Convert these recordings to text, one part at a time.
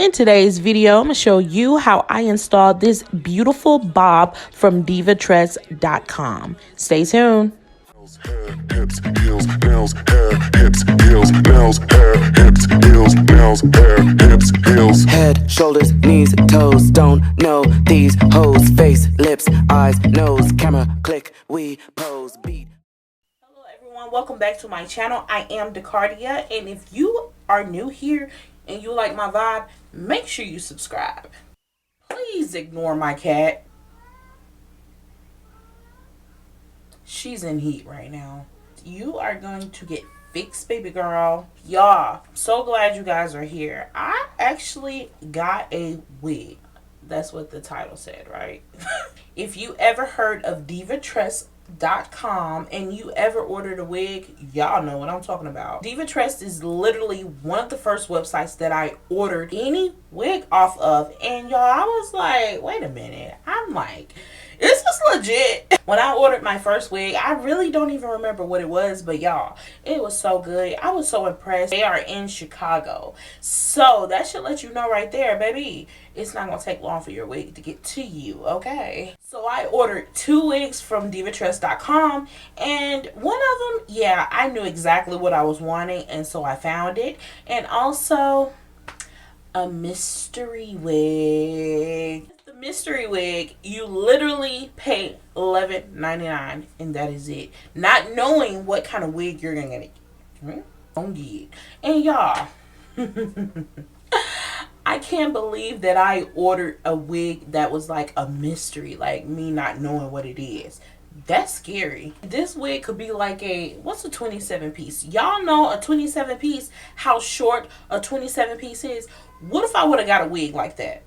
In today's video, I'm going to show you how I installed this beautiful bob from Divatress.com. Stay tuned. Hips, heels, nails, hair, hips, heels, nails, hair, hips, heels, nails, hair, hips, heels. Head, shoulders, knees, toes, don't know these hoes. Face, lips, eyes, nose, camera, click, we pose, beat. Hello everyone, welcome back to my channel. I am 𝒷𝓁𝒶, and if you are new here and you like my vibe, make sure you subscribe. Please ignore my cat. She's in heat right now. You are going to get fixed, baby girl. Y'all, I'm so glad you guys are here. I actually got a wig. That's what the title said, right? If you ever heard of Divatress.com and you ever ordered a wig, y'all know what I'm talking about. Divatress is literally one of the first websites that I ordered any wig off of, and y'all, I was like, wait a minute. I'm like, is this legit? When I ordered my first wig, I really don't even remember what it was, but y'all, it was so good. I was so impressed. They are in Chicago, so that should let you know right there, baby, it's not gonna take long for your wig to get to you, okay? So I ordered 2 wigs from Divatress.com, and one of them, yeah, I knew exactly what I was wanting, and so I found it. And also a mystery wig. The mystery wig, you literally pay $11.99 and that is it, not knowing what kind of wig you're gonna get. And y'all, I can't believe that I ordered a wig that was like a mystery, like me not knowing what it is. That's scary. This wig could be like a, what's a 27 piece? Y'all know a 27 piece, how short a 27 piece is. What if I would have got a wig like that?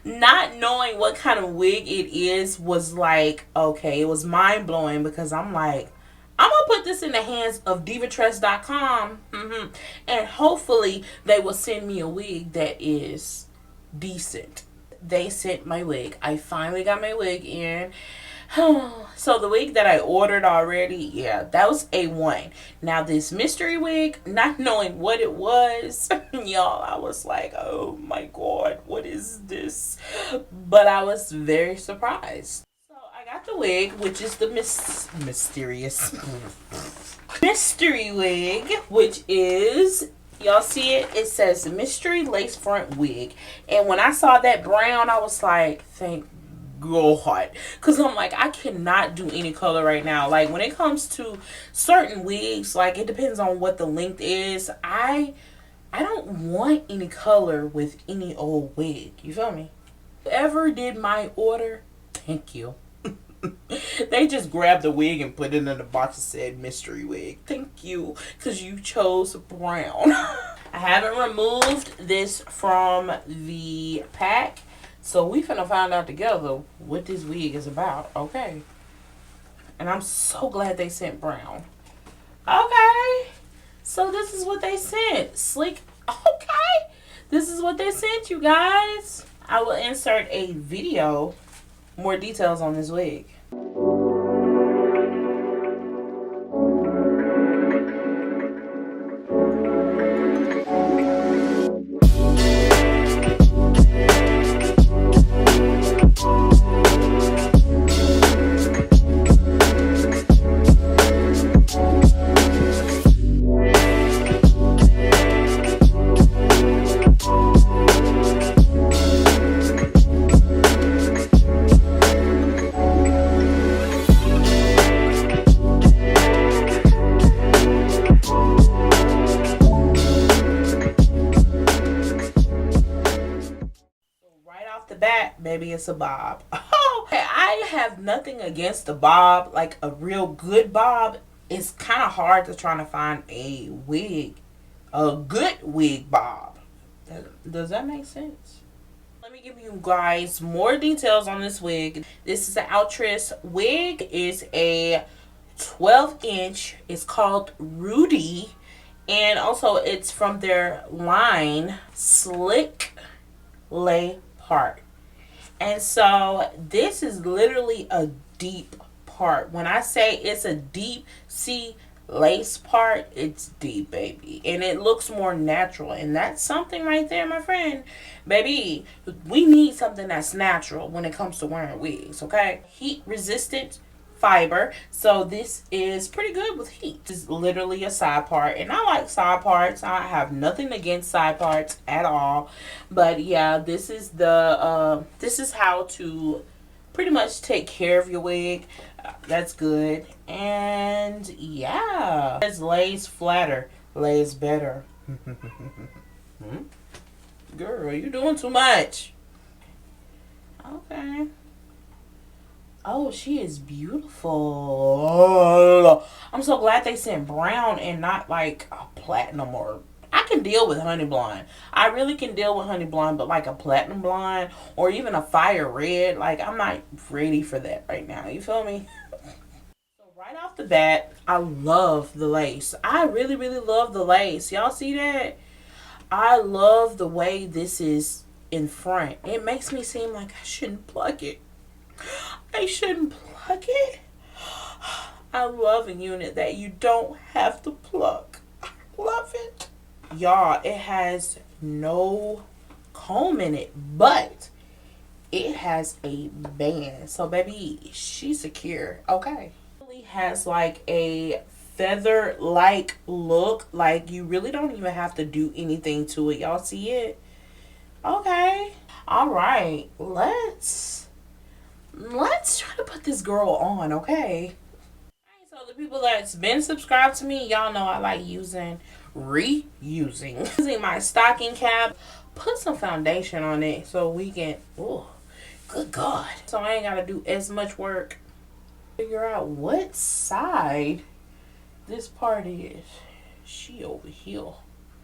Not knowing what kind of wig it is was like, okay, it was mind blowing, because I'm like, I'm gonna put this in the hands of Divatress.com, and hopefully they will send me a wig that is decent. They sent my wig. I finally got my wig in. So the wig that I ordered already, yeah, that was A1. Now this mystery wig, not knowing what it was, y'all, I was like, oh my god, what is this? But I was very surprised. So I got the wig, which is the mysterious mystery wig, which is, y'all see it? It says mystery lace front wig. And when I saw that brown, I was like, thank God, because I'm like, I cannot do any color right now. Like when it comes to certain wigs, like it depends on what the length is. I don't want any color with any old wig, you feel me? Whoever did my order, thank you. They just grabbed the wig and put it in the box and said mystery wig. Thank you, because you chose brown. I haven't removed this from the pack, so we finna find out together what this wig is about, okay? And I'm so glad they sent brown. Okay, so this is what they sent. Sleek. Okay, this is what they sent, you guys. I will insert a video, more details on this wig. Maybe it's a bob. Oh, I have nothing against a bob, like a real good bob. It's kind of hard to try to find a wig, a good wig bob. Does that make sense? Let me give you guys more details on this wig. This is an Divatress wig. It's a 12-inch. It's called Rudy, and also it's from their line 𝒔𝒁𝓁𝓁𝒶. And so this is literally a deep part. When I say it's a deep, see, lace part, it's deep, baby, and it looks more natural, and that's something right there, my friend. Baby, we need something that's natural when it comes to wearing wigs. Okay, heat resistant fiber, so this is pretty good with heat. This is literally a side part, and I like side parts. I have nothing against side parts at all, but yeah, this is the this is how to pretty much take care of your wig. That's good. And yeah, it lays flatter, lays better. Girl, you doing too much. Okay. Oh, she is beautiful. I'm so glad they sent brown and not like a platinum, or I can deal with honey blonde. I really can deal with honey blonde, but like a platinum blonde or even a fire red, like I'm not ready for that right now. You feel me? So right off the bat, I love the lace. I really, really love the lace. Y'all see that? I love the way this is in front. It makes me seem like I shouldn't pluck it. I shouldn't pluck it. I love a unit that you don't have to pluck. I love it. Y'all, it has no comb in it, but it has a band. So baby, she's secure. Okay. It really has like a feather like look. Like you really don't even have to do anything to it. Y'all see it? Okay. All right. Let's try to put this girl on, okay? Alright, so the people that's been subscribed to me, y'all know I like reusing using my stocking cap. Put some foundation on it so we can, oh, good God. So I ain't gotta do as much work. Figure out what side this part is. She over here.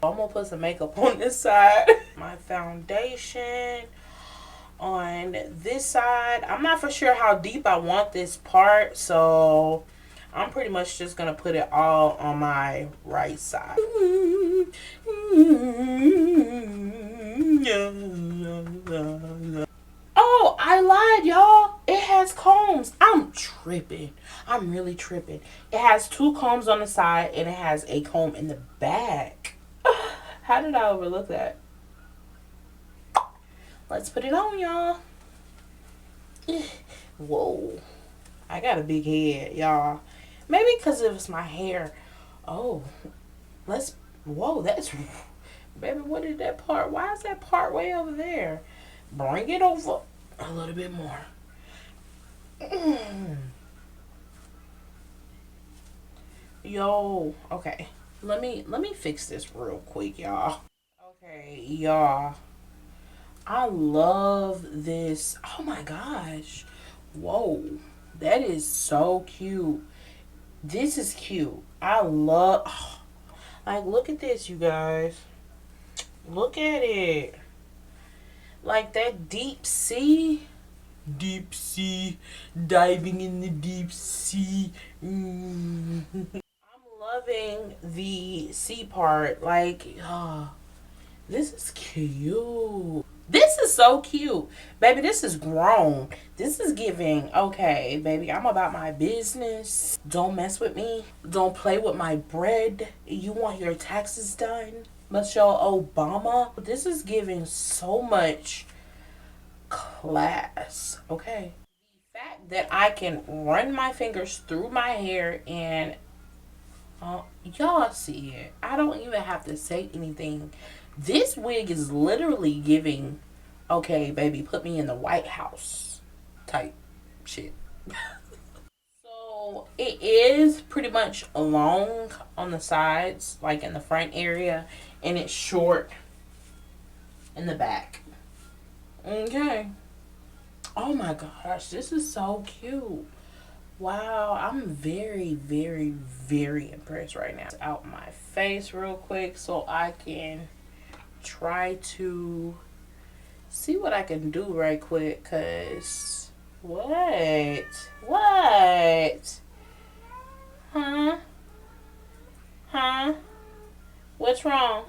I'm gonna put some makeup on this side. My foundation on this side. I'm not for sure how deep I want this part, so I'm pretty much just gonna put it all on my right side. Oh, I lied, y'all. It has combs. I'm tripping. I'm really tripping. It has 2 combs on the side and it has a comb in the back. How did I overlook that? Let's put it on, y'all. Whoa. I got a big head, y'all. Maybe because it was my hair. Oh. Whoa, that's... Baby, what is that part? Why is that part way over there? Bring it over a little bit more. Yo. Okay. Let me fix this real quick, y'all. Okay, y'all. I love this. Oh my gosh. Whoa. That is so cute. This is cute. I love, like, look at this, you guys. Look at it. Like that deep sea. Deep sea. Diving in the deep sea. I'm loving the sea part. Like, this is cute. This is so cute. Baby, this is grown. This is giving, okay, baby, I'm about my business. Don't mess with me. Don't play with my bread. You want your taxes done? Michelle Obama. This is giving so much class, okay? The fact that I can run my fingers through my hair and y'all see it. I don't even have to say anything. This wig is literally giving, okay, baby, put me in the White House type shit. So it is pretty much long on the sides, like in the front area, and it's short in the back. Okay. Oh my gosh, this is so cute. Wow, I'm very, very, very impressed right now. Out my face real quick so I can try to see what I can do right quick, cause what? Huh? What's wrong?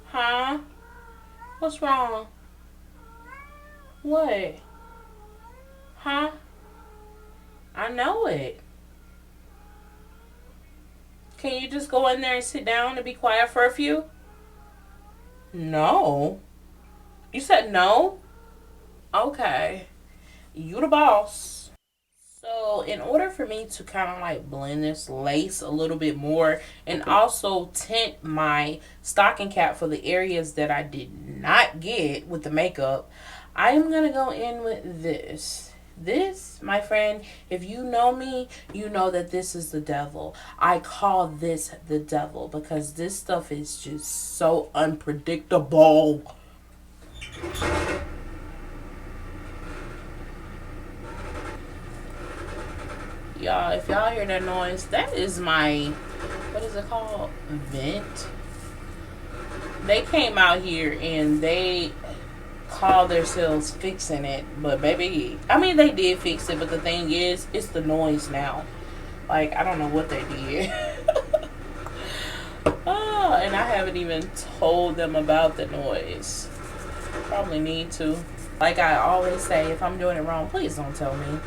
Huh? What's wrong? What? Huh? I know it. Can you just go in there and sit down and be quiet for a few? No. You said no? Okay. You the boss. So in order for me to kind of like blend this lace a little bit more and also tint my stocking cap for the areas that I did not get with the makeup, I am going to go in with this. This, my friend, if you know me, you know that this is the devil. I call this the devil because this stuff is just so unpredictable. Y'all, if y'all hear that noise, that is my, what is it called? Vent. They came out here and they call themselves fixing it, but baby, I mean, they did fix it, but the thing is, it's the noise now. Like, I don't know what they did. Oh, and I haven't even told them about the noise. Probably need to. Like I always say, if I'm doing it wrong, please don't tell me.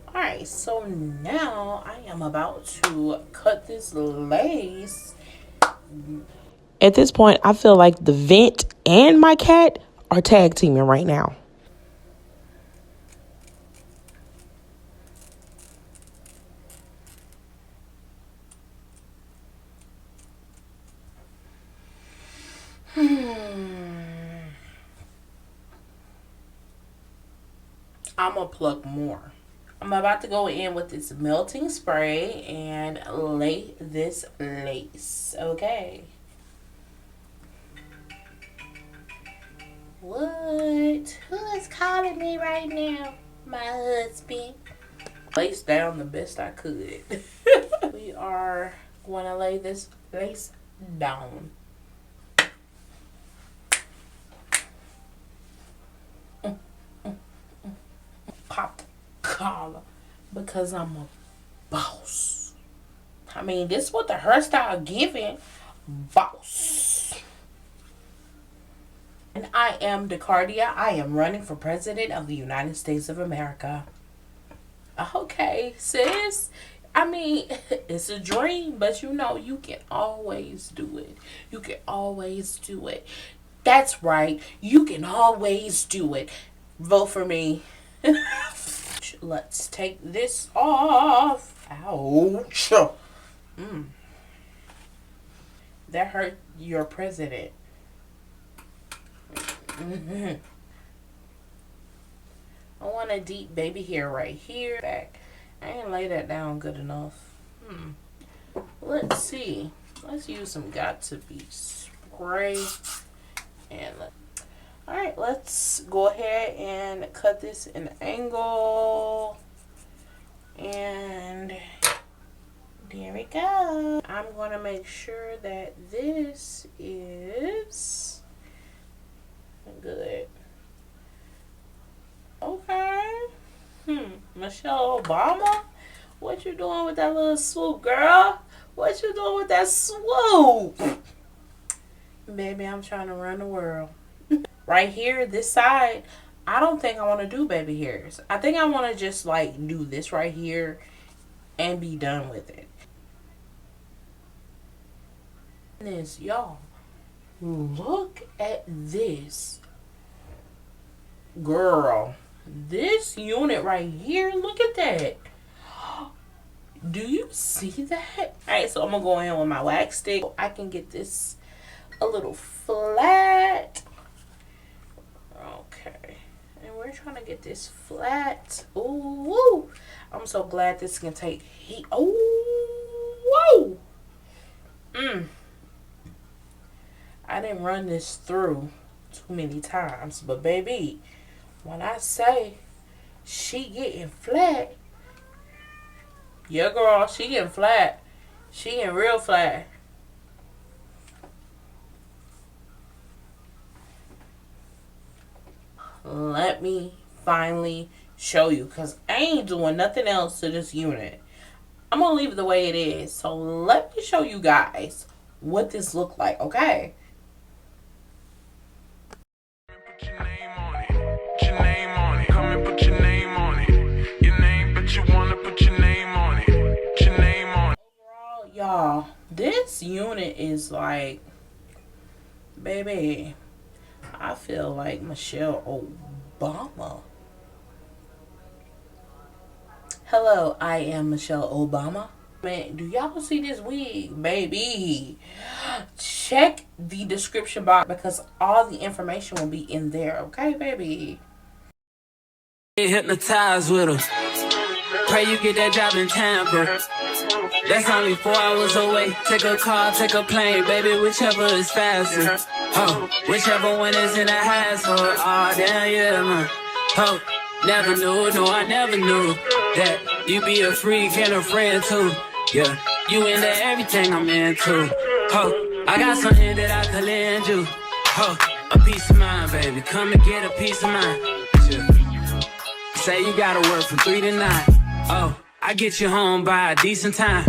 Alright, so now I am about to cut this lace. At this point, I feel like the vent and my cat are tag teaming right now. I'm gonna pluck more. I'm about to go in with this melting spray and lay this lace. Okay. What? Who is calling me right now? My husband. Lace down the best I could. We are going to lay this lace down. Pop the collar because I'm a boss. I mean, this is what the hairstyle giving. Boss. And I am 𝒷𝓁𝓁𝒶. I am running for president of the United States of America. Okay, sis. I mean, it's a dream, but you know, you can always do it. You can always do it. That's right. You can always do it. Vote for me. Let's take this off. Ouch. That hurt your president. I want a deep baby hair right here. Back. I ain't lay that down good enough. Let's see. Let's use some got-to-be spray. And alright, let's go ahead and cut this in an angle. And there we go. I'm going to make sure that this is good. Okay. Michelle Obama? What you doing with that little swoop, girl? What you doing with that swoop? Baby, I'm trying to run the world. Right here, this side, I don't think I want to do baby hairs. I think I want to just like do this right here and be done with it. This, y'all, look at this. Girl, this unit right here, look at that. Do you see that? Alright, so I'm gonna go in with my wax stick. I can get this a little flat. Okay, and we're trying to get this flat. Ooh, I'm so glad this can take heat. Oh, whoa. I didn't run this through too many times, but baby, when I say she getting flat, yeah, girl, she getting flat. She getting real flat. Let me finally show you, because I ain't doing nothing else to this unit. I'm going to leave it the way it is. So let me show you guys what this look like, okay? is like, baby, I feel like Michelle Obama. Hello, I am Michelle Obama. Man, do y'all see this wig, baby? Check the description box because all the information will be in there, okay, baby? Get hypnotized with her. Pray you get that job in Tampa. That's only 4 hours away. Take a car, take a plane, baby, whichever is faster. Oh, whichever one is in the household. Oh, damn, yeah, man. Oh, never knew, no, I never knew that you be a freak and a friend too. Yeah, you into everything I'm into. Oh, I got something that I could lend you. Oh, a piece of mind, baby. Come and get a piece of mind. Yeah. Say you gotta work from 3 to 9. Oh, I get you home by a decent time.